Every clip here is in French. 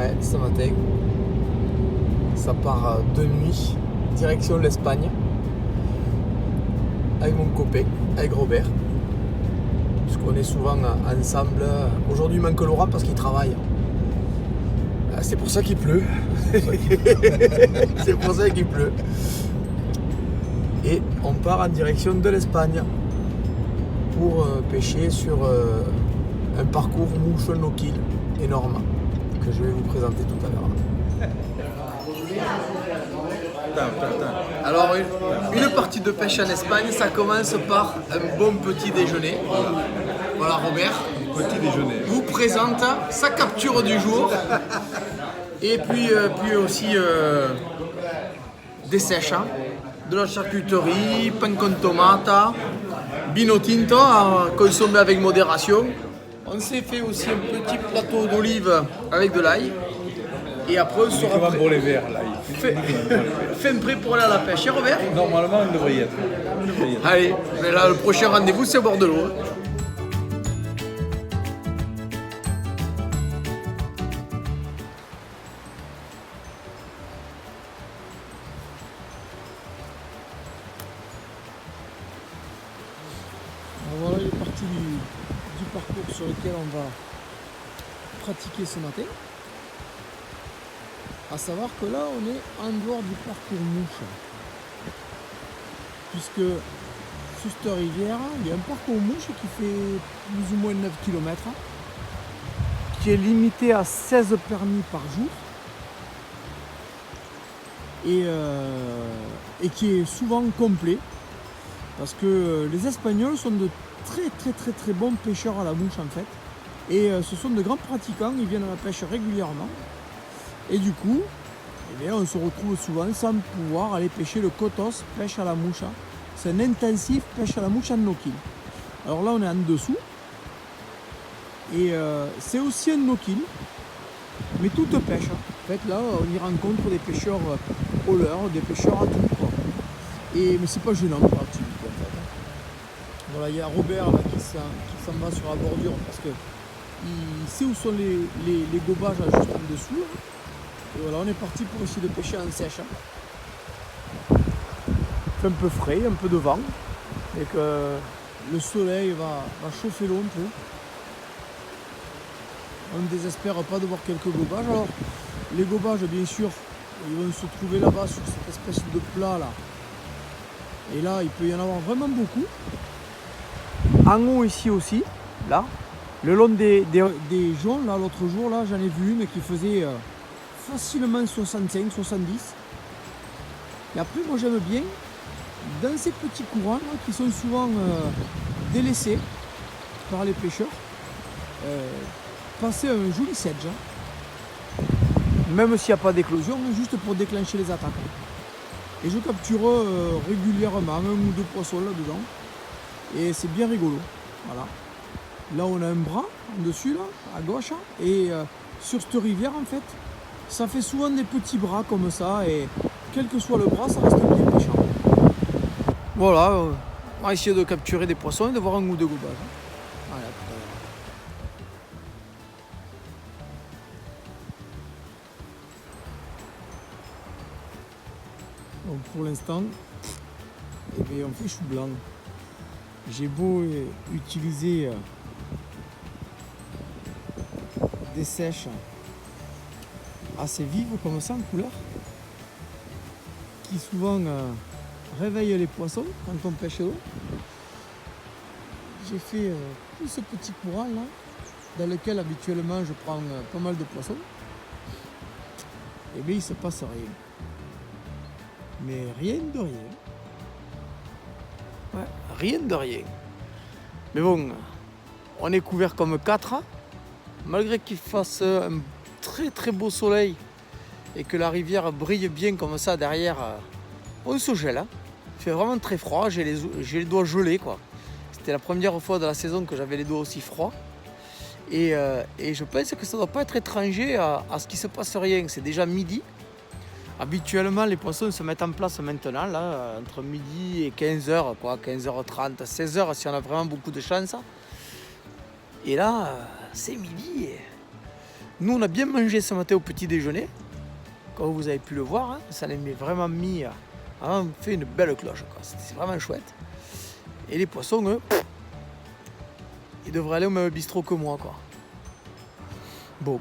Ouais, ce matin. Ça part de nuit, direction l'Espagne. Avec mon copain, avec Robert. Puisqu'on est souvent ensemble. Aujourd'hui, il manque Laurent parce qu'il travaille. C'est pour ça qu'il pleut. C'est pour ça qu'il pleut. Et on part en direction de l'Espagne pour pêcher sur un parcours mouche no-kill énorme que je vais vous présenter tout à l'heure. Alors une partie de pêche en Espagne, ça commence par un bon petit déjeuner. Voilà, Robert Petit déjeuner. vous présente sa capture du jour et puis aussi des sèches, hein. De la charcuterie, pain con tomate, vino tinto à consommer avec modération. On s'est fait aussi un petit plateau d'olives avec de l'ail. Et après on sera Comment prêt. pour les verts là Fin prêt pour aller à la pêche, hein, Robert? Normalement, il devrait y être. Allez, mais là le prochain rendez-vous c'est au bord de l'eau. Voilà les parties du parcours sur lequel on va pratiquer ce matin. À savoir que là on est en dehors du parcours mouche. Puisque sur cette rivière, il y a un parcours mouche qui fait plus ou moins 9 km, qui est limité à 16 permis par jour et qui est souvent complet parce que les Espagnols sont de très bons pêcheurs à la mouche en fait et ce sont de grands pratiquants, ils viennent à la pêche régulièrement et du coup eh bien, on se retrouve souvent sans pouvoir aller pêcher le cotos, pêche à la mouche. C'est un intensif pêche à la mouche en no-kill. Alors là on est en dessous et c'est aussi un no-kill mais toute pêche. En fait là on y rencontre des pêcheurs hauleurs, des pêcheurs à tout quoi. Mais c'est pas gênant pour l'activité en fait. Voilà, il y a Robert là, qui s'en va sur la bordure parce que il sait où sont les gobages là, juste en dessous. Là. Et voilà, on est parti pour essayer de pêcher en sèche. Il fait un peu frais, un peu de vent et que le soleil va chauffer l'eau un peu. On ne désespère pas de voir quelques gobages. Alors, les gobages, bien sûr, ils vont se trouver là-bas sur cette espèce de plat là. Et là, il peut y en avoir vraiment beaucoup. En haut ici aussi, là, le long des joncs, là, l'autre jour, là, j'en ai vu une qui faisait facilement 65, 70. Et après, moi, j'aime bien, dans ces petits courants là, qui sont souvent délaissés par les pêcheurs, passer un joli sedge. Même s'il n'y a pas d'éclosion, mais juste pour déclencher les attaques. Et je capture régulièrement un ou deux poissons là-dedans. Et c'est bien rigolo. Voilà. Là on a un bras en dessus, là, à gauche. Et sur cette rivière en fait, ça fait souvent des petits bras comme ça. Et quel que soit le bras, ça reste bien pêchant. Voilà, on va essayer de capturer des poissons et de voir un ou deux gobages. Voilà, tout à l'heure. Donc pour l'instant, eh bien, on fait chou blanc. J'ai beau utiliser des sèches assez vives comme ça en couleur, qui souvent réveillent les poissons quand on pêche l'eau. J'ai fait tout ce petit courant là, dans lequel habituellement je prends pas mal de poissons. Et bien il se passe rien. Mais rien de rien. Ouais, rien de rien. Mais bon, on est couvert comme 4, malgré qu'il fasse un très beau soleil et que la rivière brille bien comme ça derrière, on se gèle. Hein. Il fait vraiment très froid, j'ai les doigts gelés quoi. C'était la première fois de la saison que j'avais les doigts aussi froids. Et je pense que ça ne doit pas être étranger à ce qui se passe rien. C'est déjà midi. Habituellement, les poissons se mettent en place maintenant, là, entre midi et 15h, quoi, 15h30, 16h si on a vraiment beaucoup de chance. Et là, c'est midi. Nous, on a bien mangé ce matin au petit déjeuner. Comme vous avez pu le voir, hein, ça les met vraiment mis... On fait une belle cloche, quoi. C'est vraiment chouette. Et les poissons, eux, ils devraient aller au même bistrot que moi, quoi. Bon,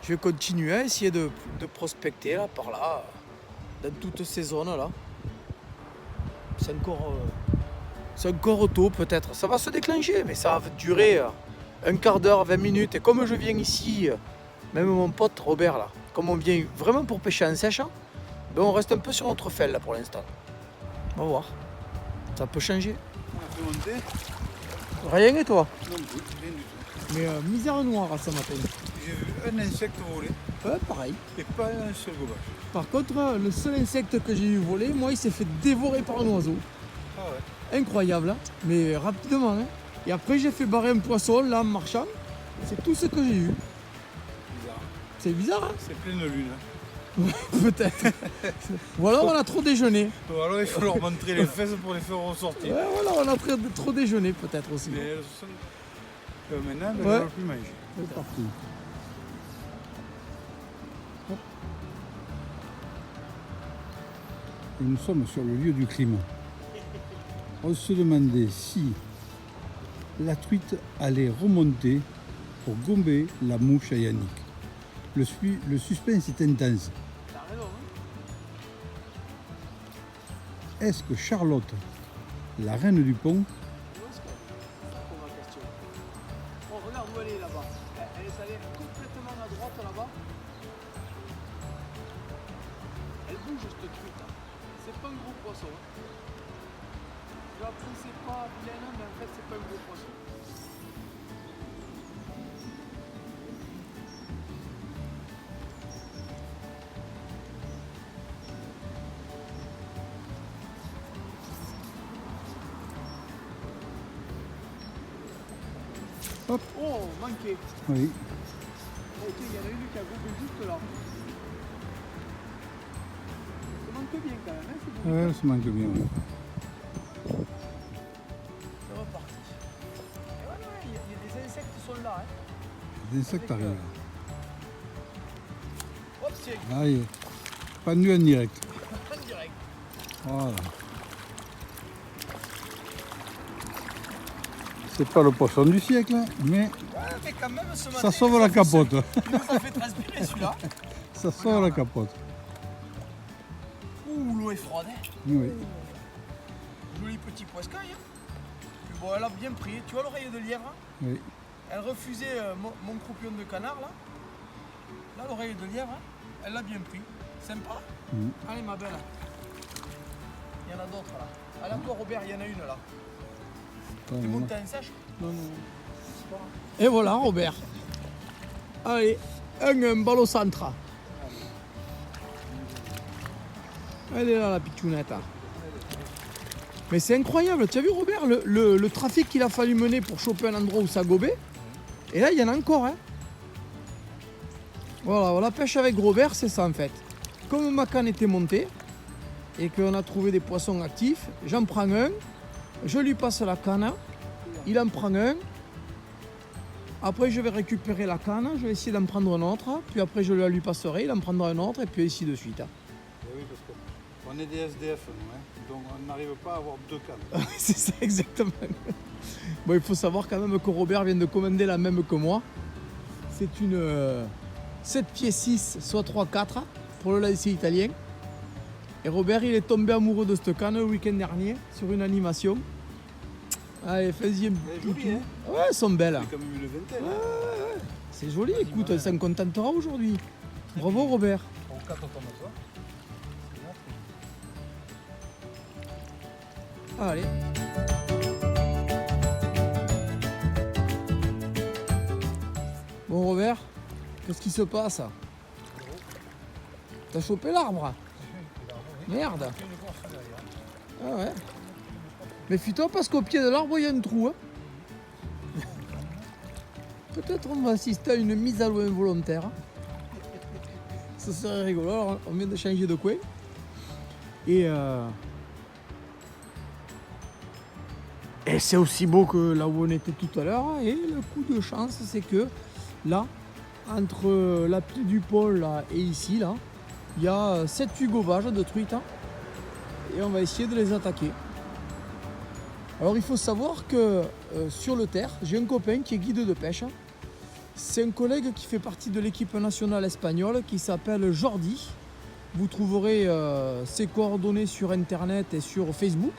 je vais continuer à essayer de prospecter là, par là, dans toutes ces zones-là. C'est encore tôt, peut-être. Ça va se déclencher, mais ça va durer un quart d'heure, 20 minutes. Et comme je viens ici, même mon pote Robert, là, comme on vient vraiment pour pêcher en sèche, ben on reste un peu sur notre felle là pour l'instant. On va voir. Ça peut changer. On a fait monter. Rien et toi? Non plus, rien du tout. Mais misère noire ce matin. J'ai vu un insecte voler Ouais, pareil. et pas un seul gobage. Par contre, le seul insecte que j'ai eu voler, moi il s'est fait dévorer par un oiseau. Ah ouais. Incroyable, hein, mais rapidement. Hein. Et après j'ai fait barrer un poisson là en marchant. C'est tout ce que j'ai eu. Bizarre. C'est bizarre, hein? C'est pleine lune. Peut-être. Ou alors on a trop déjeuné. Bon, alors il faut leur montrer les fesses pour les faire ressortir. Ouais, voilà, on a trop déjeuné peut-être aussi. Mais elles sont... maintenant, elles ne Ouais. veulent plus manger. C'est parti. Et nous sommes sur le lieu du crime. On se demandait si la truite allait remonter pour gomber la mouche à Yannick. Le suspense est intense. Est-ce que Charlotte, la reine du pont, Oh, regarde où elle est là-bas. Elle est allée complètement à droite là-bas. Elle bouge cette truite. C'est pas un gros poisson. Tu vois, c'est pas vilaine, mais en fait c'est pas un gros poisson. Hop. Oh, manqué. oui, Ok, il y en a une qui a gobé juste là. Ça manque bien quand même, hein, c'est bon. ouais, ça manque bien. Ouais. C'est reparti. Et ouais, il y a des insectes qui sont là. Hein. Les insectes arrivent. Hop, c'est Ah, il est pendu en direct. en direct. Voilà. C'est pas le poisson du siècle, mais Ouais, mais quand même, ce matin, ça sauve la capote. Il nous a fait transpirer celui-là. Ça sauve la capote. Ouh, l'eau est froide. Hein. Oui. Joli petit poiscaille. Hein. Puis bon, elle a bien pris. Tu vois l'oreille de lièvre? Oui. Elle refusait mon croupion de canard là. Là, l'oreille de lièvre, hein, elle l'a bien pris. Sympa. Mhm. Allez, ma belle. Il y en a d'autres là. Allez, à toi, Robert, il y en a une là. Tu montes en sèche? Non, non. Et voilà, Robert. Allez, un ballon centre. Elle est là, la pitchounette. Mais c'est incroyable. Tu as vu, Robert, le trafic qu'il a fallu mener pour choper un endroit où ça gobait? Et là, il y en a encore. Hein. Voilà, la pêche avec Robert, c'est ça en fait. Comme ma canne était montée et qu'on a trouvé des poissons actifs, j'en prends un, je lui passe la canne, il en prend un. Après, je vais récupérer la canne, je vais essayer d'en prendre un autre, puis après, je la lui passerai, il en prendra un autre, et puis ainsi de suite. Eh oui, parce qu'on est des SDF, nous, hein, donc on n'arrive pas à avoir deux cannes. C'est ça, exactement. Bon, il faut savoir quand même que Robert vient de commander la même que moi. C'est une 7 pieds 6, soit 3-4, pour le lancer italien. Et Robert, il est tombé amoureux de cette canne le week-end dernier, sur une animation. Allez, fais-y un Elle est jolie, petit hein. Ouais, elles sont belles. C'est quand même une vingtaine. C'est joli, écoute, on s'en contentera aujourd'hui. Bravo Robert. On quatre comme ça. Allez. Bon Robert, qu'est-ce qui se passe? T'as chopé l'arbre? Merde. Ah ouais. Méfie-toi parce qu'au pied de l'arbre il y a un trou. Hein. Peut-être on va assister à une mise à l'eau involontaire. Ça serait rigolo. Alors, on vient de changer de coin. Et c'est aussi beau que là où on était tout à l'heure. Et le coup de chance, c'est que là, entre la plaie du pôle là, et ici, là, il y a 7-8 gobages de truites. Hein, et on va essayer de les attaquer. Alors il faut savoir que sur le terre, j'ai un copain qui est guide de pêche. C'est un collègue qui fait partie de l'équipe nationale espagnole qui s'appelle Jordi. Vous trouverez ses coordonnées sur internet et sur Facebook.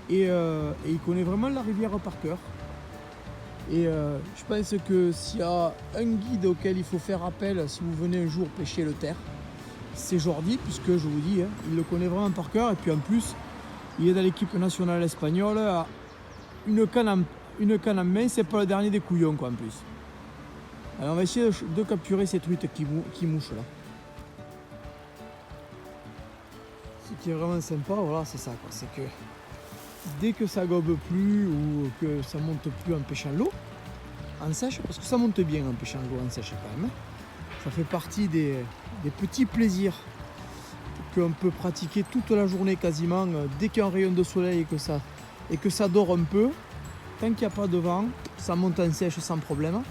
Et il connaît vraiment la rivière par cœur. Et je pense que s'il y a un guide auquel il faut faire appel si vous venez un jour pêcher le terre, c'est Jordi, puisque je vous dis, hein, il le connaît vraiment par cœur. Et puis en plus, il est dans l'équipe nationale espagnole. Une canne en main, c'est pas le dernier des couillons quoi en plus. Alors on va essayer de capturer ces truites qui mouchent là. Ce qui est vraiment sympa, voilà, c'est ça quoi. C'est que dès que ça gobe plus ou que ça monte plus en pêchant l'eau, en sèche, parce que ça monte bien en pêchant l'eau en sèche quand même. Ça fait partie des petits plaisirs qu'on peut pratiquer toute la journée quasiment. Dès qu'il y a un rayon de soleil et que ça dort un peu, tant qu'il n'y a pas de vent, ça monte en sèche sans problème.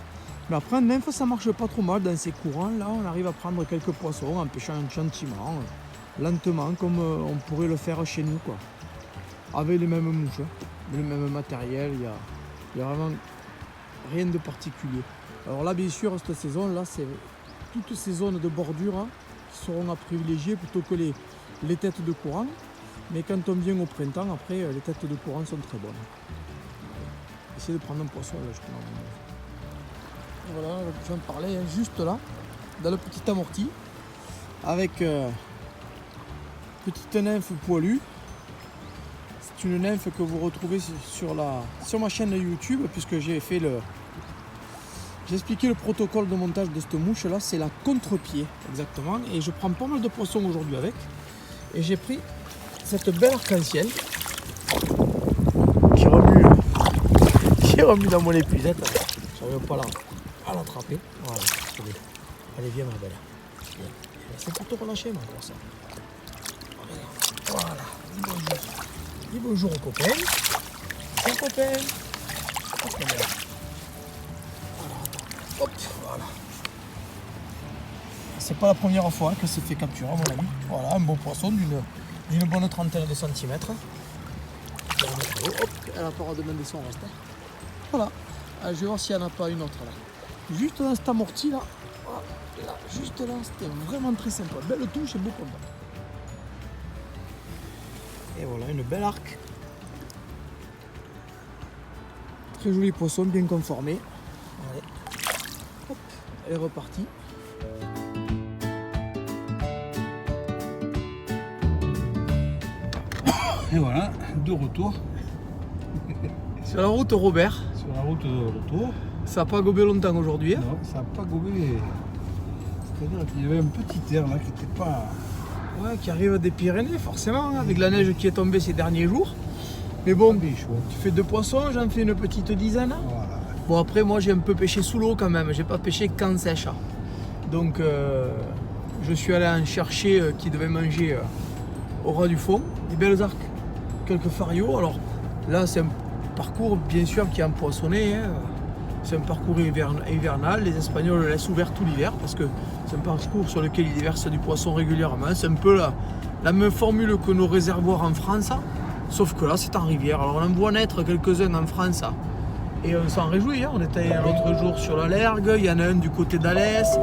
Mais après en nymphe, ça marche pas trop mal dans ces courants. Là, on arrive à prendre quelques poissons en pêchant gentiment, lentement, comme on pourrait le faire chez nous, quoi. Avec les mêmes mouches, le même matériel, il y a vraiment rien de particulier. Alors là, bien sûr, cette saison-là, c'est toutes ces zones de bordure hein, qui seront à privilégier plutôt que les têtes de courant. Mais quand on vient au printemps, après, les têtes de courant sont très bonnes. Essayez de prendre un poisson, là, justement. Voilà, j'en parlais hein, juste là, dans le petit amorti, avec petite nymphe poilue. C'est une nymphe que vous retrouvez sur ma chaîne YouTube, puisque j'ai expliqué le protocole de montage de cette mouche là, c'est la contre-pied exactement, et je prends pas mal de poissons aujourd'hui avec, et j'ai pris cette belle arc-en-ciel qui remue dans mon épuisette. J'arrive pas à l'attraper. Voilà, allez viens ma belle. Viens. C'est pour te relâcher ma grosse. Voilà, dis bonjour. Dis bonjour aux copains. Aux copains. Hop, voilà. Hop, voilà. C'est pas la première fois que c'est fait capturer à mon ami. Voilà, un beau poisson d'une bonne trentaine de centimètres. Hop, elle a pas de demander son reste. Voilà. Alors, je vais voir s'il n'y en a pas une autre là. Juste dans cet amorti là. Là, juste là, c'était vraiment très sympa. Belle touche et beau contact. Et voilà, une belle arc. Très joli poisson, bien conformé. Allez. Hop, elle est repartie. Et voilà, de retour. Sur la route Robert. Sur la route de retour. Ça n'a pas gobé longtemps aujourd'hui. Hein. Non, ça n'a pas gobé. C'est-à-dire qu'il y avait un petit air là qui n'était pas... Ouais, qui arrive des Pyrénées forcément, avec la neige qui est tombée ces derniers jours. Mais bon, tu fais 2 poissons, j'en fais une petite dizaine. Voilà. Bon après moi j'ai un peu pêché sous l'eau quand même, j'ai pas pêché qu'en sèche. Donc je suis allé en chercher qui devait manger au ras du fond. Des belles arcs, quelques farios. Alors là c'est un parcours bien sûr qui est empoissonné. Hein. C'est un parcours hivernal, les Espagnols le laissent ouvert tout l'hiver parce que c'est un parcours sur lequel ils déversent du poisson régulièrement. C'est un peu la même formule que nos réservoirs en France, sauf que là c'est en rivière. Alors on en voit naître quelques-uns en France et on s'en réjouit. Hein. On était l'autre jour sur la Lergue, il y en a un du côté d'Alès.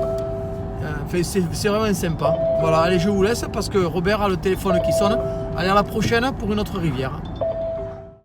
Enfin, c'est vraiment sympa. Voilà, allez je vous laisse parce que Robert a le téléphone qui sonne. Allez à la prochaine pour une autre rivière.